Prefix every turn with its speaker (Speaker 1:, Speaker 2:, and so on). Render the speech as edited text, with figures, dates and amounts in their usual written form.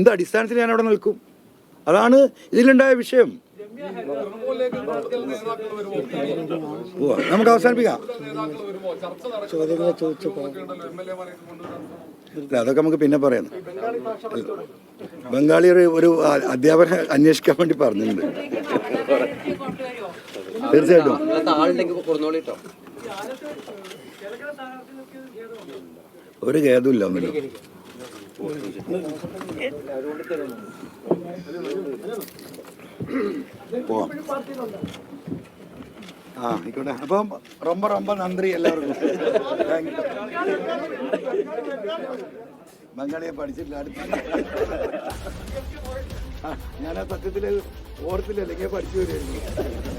Speaker 1: എന്ത് അടിസ്ഥാനത്തിൽ ഞാൻ അവിടെ നിൽക്കും? അതാണ് ഇതിലുണ്ടായ വിഷയം. നമുക്ക് അവസാനിപ്പിക്കാം. അതൊക്കെ നമുക്ക് പിന്നെ പറയാം. ബംഗാളി ഒരു അധ്യാപകനെ അന്വേഷിക്കാൻ വേണ്ടി പറഞ്ഞിട്ടുണ്ട്. തീർച്ചയായിട്ടും ഒരു ഖേദമില്ല ഒന്നില്ല. പോവാം. ആയിക്കോട്ടെ. അപ്പം ரொம்ப നന്ദി എല്ലാവർക്കും. ബംഗാളിയെ പഠിച്ചിട്ടില്ല. ഞാൻ ആ സത്യത്തിൽ ഓർത്തില്ല, അല്ലെങ്കിൽ പഠിച്ചു വരുമായിരുന്നു.